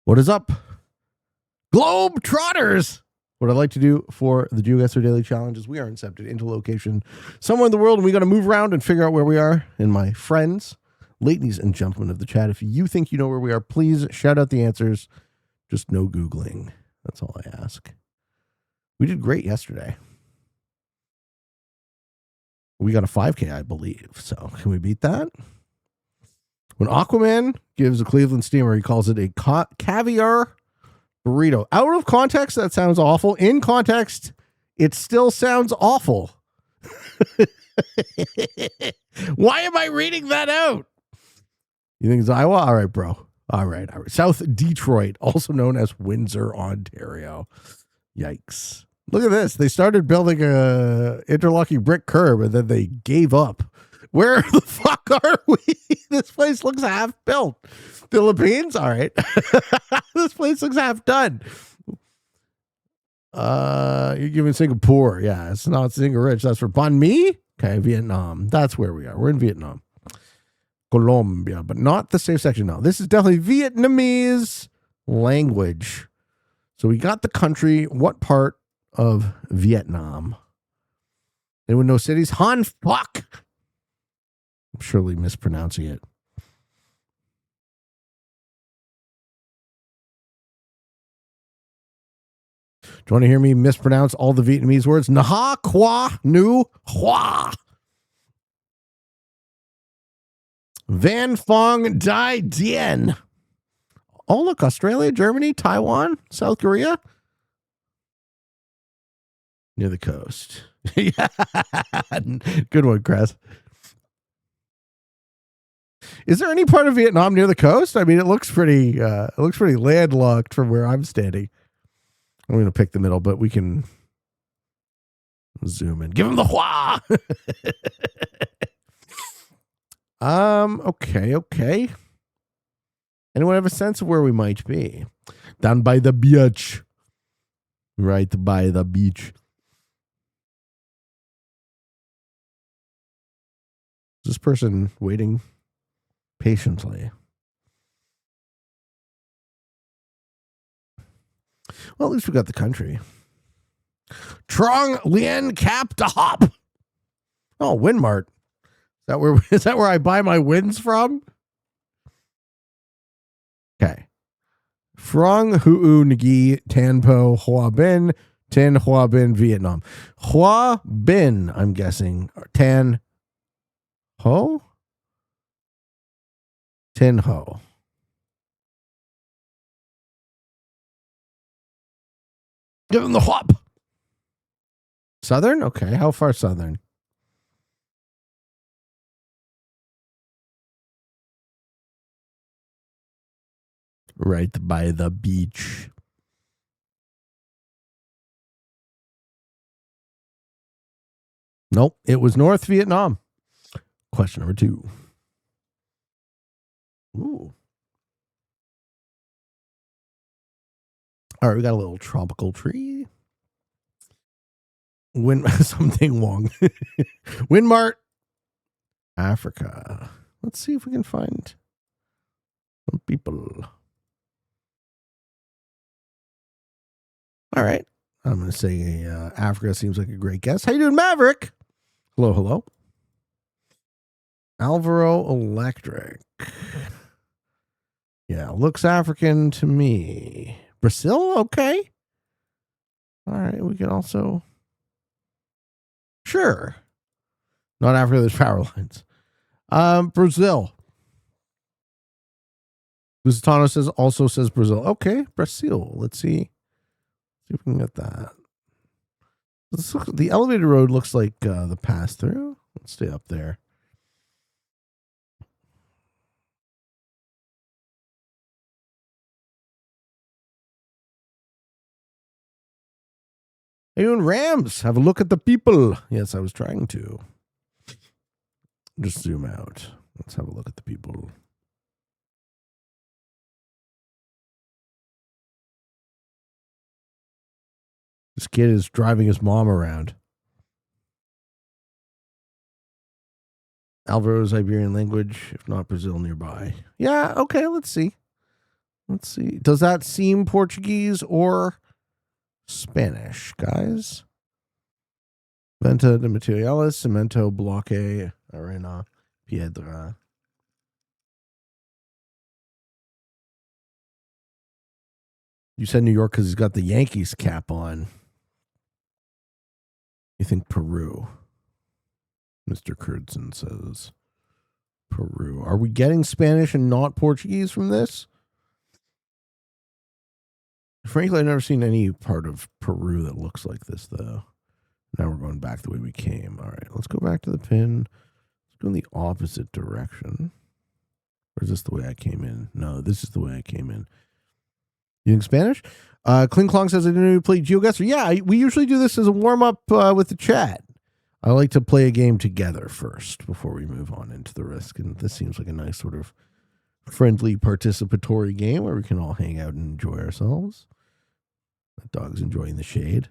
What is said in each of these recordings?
What is up, Globe Trotters? What I'd like to do for the Geoguessr Daily Challenge is we are incepted into a location somewhere in the world, and we got to move around and figure out where we are. And my friends, ladies and gentlemen of the chat, if you think you know where we are, please shout out the answers. Just no Googling. That's all I ask. We did great yesterday. We got a 5K, I believe. So can we beat that? When Aquaman gives a Cleveland steamer, he calls it a caviar burrito. Out of context, that sounds awful. In context, it still sounds awful. Why am I reading that out? You think it's Iowa? All right, bro. All right. South Detroit, also known as Windsor, Ontario. Yikes. Look at this. They started building a interlocking brick curb, and then they gave up. Where the fuck are we? This place looks half built. Philippines? All right. This place looks half done. You're giving Singapore. Yeah, it's not Singapore rich. That's for banh mi. Okay, Vietnam. That's where we are. We're in Vietnam. Colombia, but not the safe section. No, this is definitely Vietnamese language. So we got the country. What part of Vietnam? Anyone know cities? Han fuck. I'm surely mispronouncing it. Do you want to hear me mispronounce all the Vietnamese words? Nha, qua, nu, hua. Van Phong Dai Dien. Oh, look, Australia, Germany, Taiwan, South Korea. Near the coast. Yeah. Good one, Chris. Is there any part of Vietnam near the coast? I mean, it looks pretty landlocked from where I'm standing. I'm going to pick the middle, but we can zoom in. Give him the hua. Okay. Anyone have a sense of where we might be? Down by the beach. Right by the beach. Is this person waiting patiently? Well, at least we got the country. Trong Lien Cap to Hop. Oh, Winmart. Is that where I buy my wins from? Okay. Phrong Huu Ngi Tan Po Hoa Bin Tin Hoa Bin Vietnam. Hoa Bin, I'm guessing. Tan Ho? Tin Ho. Give him the whop. Southern? Okay. How far southern? Right by the beach. Nope. It was North Vietnam. Question number 2. Ooh. All right, we got a little tropical tree. Something wrong. Winmart, Africa. Let's see if we can find some people. All right. I'm going to say Africa seems like a great guess. How you doing, Maverick? Hello. Alvaro Electric. Yeah, looks African to me. Brazil? Okay. All right, we can also... Sure. Not Africa, there's power lines. Brazil. Lusitano also says Brazil. Okay, Brazil. Let's see if we can get that. The elevated road looks like the pass-through. Let's stay up there. Hey, you in Rams? Have a look at the people. Yes, I was trying to. Just zoom out. Let's have a look at the people. This kid is driving his mom around. Alvaro's Iberian language, if not Brazil nearby. Yeah, okay, let's see. Let's see. Does that seem Portuguese or Spanish, guys? Venta de materiales, cemento, bloque, arena, piedra. You said New York because he's got the Yankees cap on. You think Peru? Mr. Curdson says Peru. Are we getting Spanish and not Portuguese from this? Frankly, I've never seen any part of Peru that looks like this, though. Now we're going back the way we came. All right, let's go back to the pin. Let's go in the opposite direction. Or is this the way I came in? No, this is the way I came in. You think Spanish? Kling Klong says I didn't even play Geoguessr. Yeah, we usually do this as a warm-up with the chat. I like to play a game together first before we move on into the risk. And this seems like a nice sort of friendly participatory game where we can all hang out and enjoy ourselves. That dog's enjoying the shade.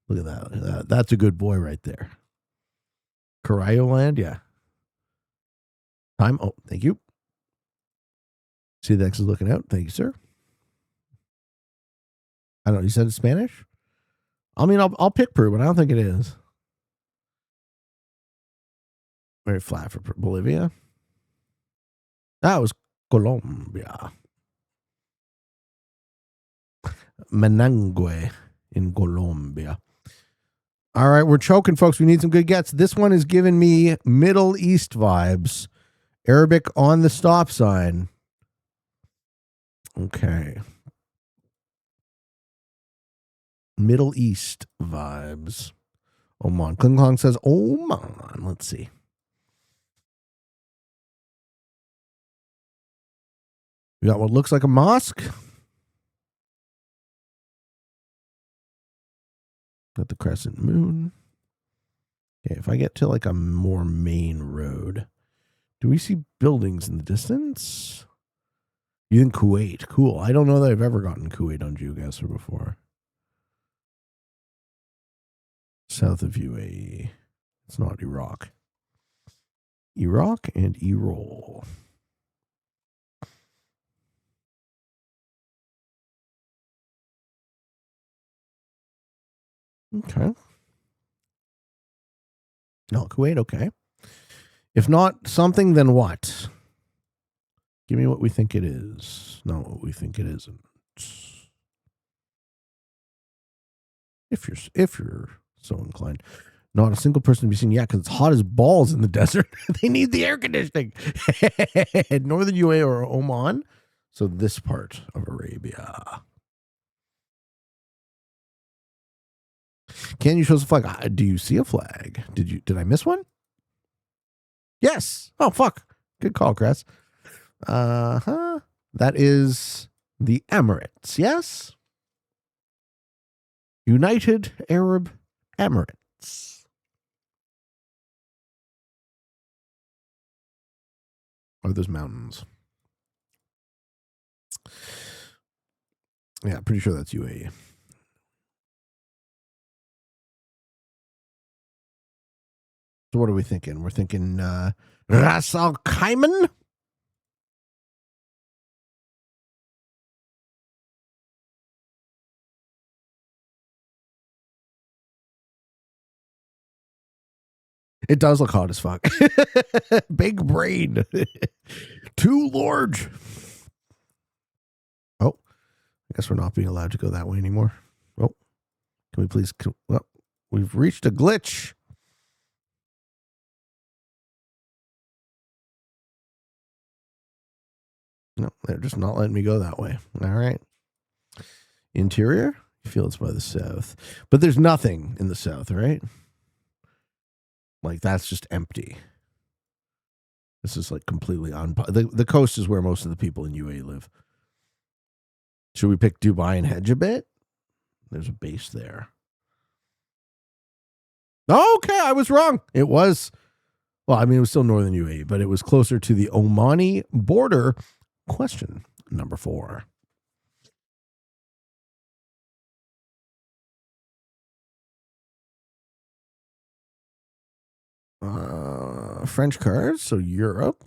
Look at that. Look at that. That's a good boy right there. Carayo Land, yeah. Time. Oh, thank you. See the X is looking out. Thank you, sir. I don't know. You said it's Spanish? I mean, I'll pick Peru, but I don't think it is. Very flat for Bolivia. That was Colombia. Managua in Colombia. All right, we're choking, folks. We need some good gets. This one is giving me Middle East vibes. Arabic on the stop sign. Okay. Middle East vibes. Oman. Kling Kong says Oman. Let's see. We got what looks like a mosque. Got the crescent moon. Okay, if I get to like a more main road, do we see buildings in the distance? You think Kuwait? Cool. I don't know that I've ever gotten Kuwait on Geoguessr before. South of UAE. It's not Iraq. Iraq and Irol. Okay. No, Kuwait, okay. If not something, then what? Give me what we think it is. Not what we think it isn't. If you're so inclined. Not a single person to be seen yet because it's hot as balls in the desert. They need the air conditioning. Northern UAE or Oman. So this part of Arabia. Can you show us a flag? Do you see a flag? Did I miss one? Yes. Oh, fuck. Good call, Chris. That is the Emirates, yes? United Arab Emirates. Oh, there's mountains. Yeah, pretty sure that's UAE. So what are we thinking? We're thinking Ras Al Khaimah? It does look hot as fuck. Big brain. Too large. Oh, I guess we're not being allowed to go that way anymore. Oh, can we please? Well, we've reached a glitch. No, they're just not letting me go that way. All right. Interior? You feel it's by the south. But there's nothing in the south, right? Like, that's just empty. This is like completely the coast is where most of the people in UAE live. Should we pick Dubai and hedge a bit? There's a base there. Okay, I was wrong. It was, well, I mean, it was still northern UAE, but it was closer to the Omani border. Question number 4. French cards, so Europe.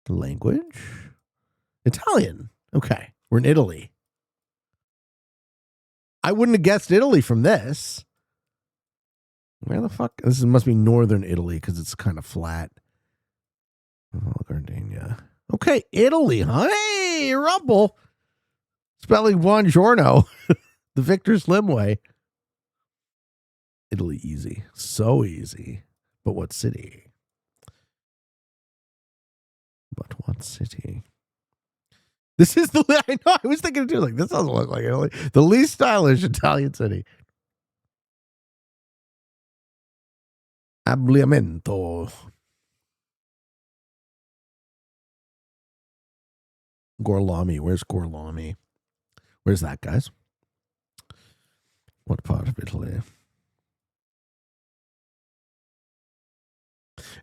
Language? Italian. Okay. We're in Italy. I wouldn't have guessed Italy from this. Where the fuck? This must be northern Italy because it's kind of flat. Oh, Gardenia. Okay, Italy, huh? Hey, Rumble. Spelling buongiorno. The Victor Slim way. Italy, easy. So easy. But what city? This is the, I know, I was thinking too, like, this doesn't look like Italy. The least stylish Italian city. Abbigliamento. Gorlami. Where's Gorlami? Where's that, guys? What part of Italy?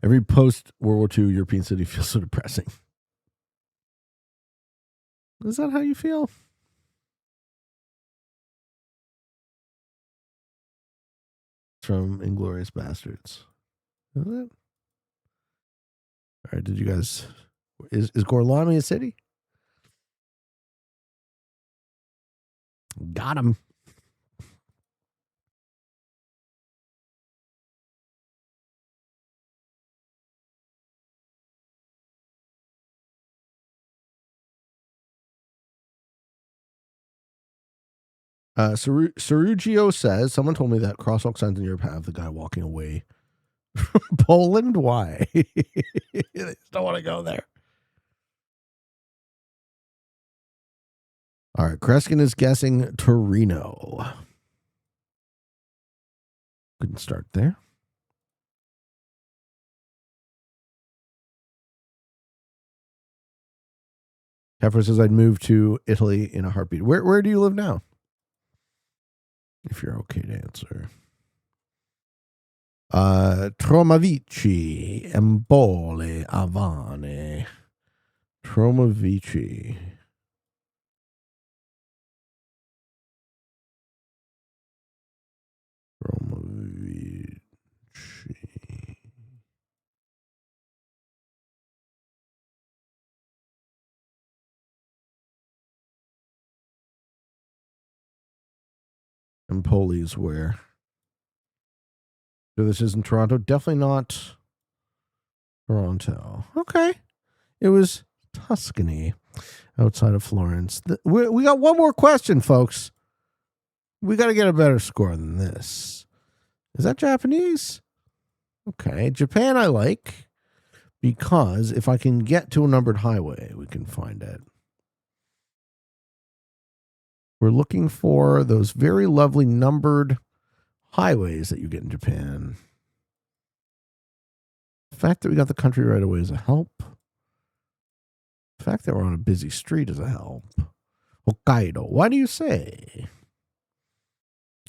Every post-World War II European city feels so depressing. Is that how you feel? From Inglourious Bastards. Is it? All right, did you guys... Is Gorlami a city? Got him. Cerugio says, someone told me that crosswalk signs in Europe have the guy walking away from Poland. Why? They just don't want to go there. All right, Kreskin is guessing Torino. Couldn't start there. Heifer says I'd move to Italy in a heartbeat. Where do you live now? If you're okay to answer. Tromavici, Embole, Avane. Tromavici. Empoli is where? So this isn't Toronto. Definitely not Toronto. Okay. It was Tuscany outside of Florence. We got one more question, folks. We got to get a better score than this. Is that Japanese? Okay. Japan I like because if I can get to a numbered highway, we can find it. We're looking for those very lovely numbered highways that you get in Japan. The fact that we got the country right away is a help. The fact that we're on a busy street is a help. Hokkaido. Why do you say?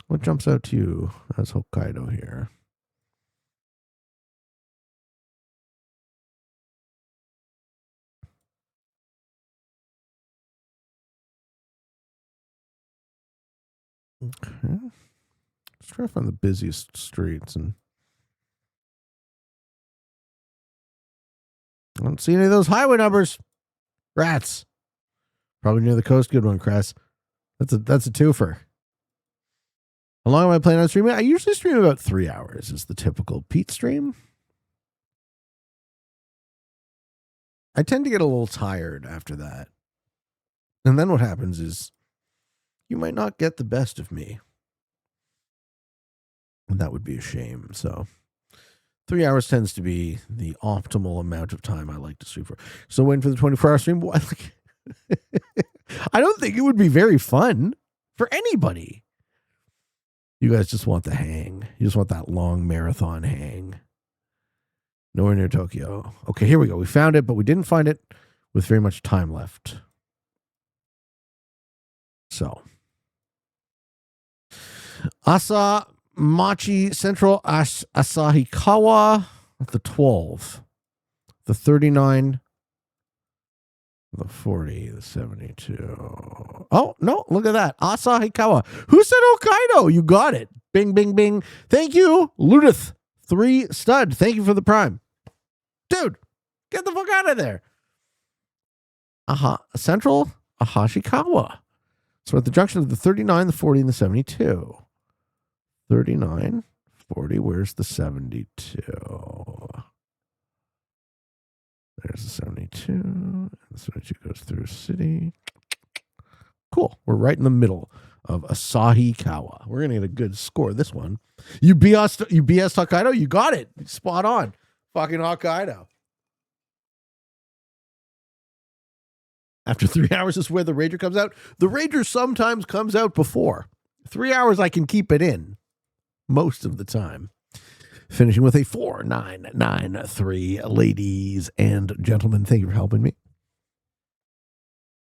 What jumps out to you as Hokkaido here? Okay. Let's try to find the busiest streets, and I don't see any of those highway numbers. Rats. Probably near the coast. Good one, Cress. That's a twofer. How long am I planning on streaming? I usually stream about 3 hours is the typical Pete stream. I tend to get a little tired after that. And then what happens is you might not get the best of me. And that would be a shame. So 3 hours tends to be the optimal amount of time I like to stream for. So waiting for the 24-hour stream. I don't think it would be very fun for anybody. You guys just want the hang. You just want that long marathon hang. Nowhere near Tokyo. Okay, here we go. We found it, but we didn't find it with very much time left. So. Asamachi Central Asahikawa, the 12, the 39, the 40, the 72. Oh, no, look at that. Asahikawa. Who said Hokkaido? You got it. Bing, bing, bing. Thank you, Ludith. 3 stud. Thank you for the prime. Dude, get the fuck out of there. Central Ahashikawa. So at the junction of the 39, the 40, and the 72. 39, 40, where's the 72? There's the 72. And the 72 goes through city. Cool. We're right in the middle of Asahikawa. We're going to get a good score this one. You BS Hokkaido? You got it. Spot on. Fucking Hokkaido. After 3 hours is where the Rager comes out. The Rager sometimes comes out before. 3 hours I can keep it in. Most of the time. Finishing with a 4993. Ladies and gentlemen, thank you for helping me.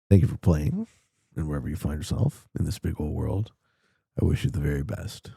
Thank you for playing. And wherever you find yourself in this big old world, I wish you the very best.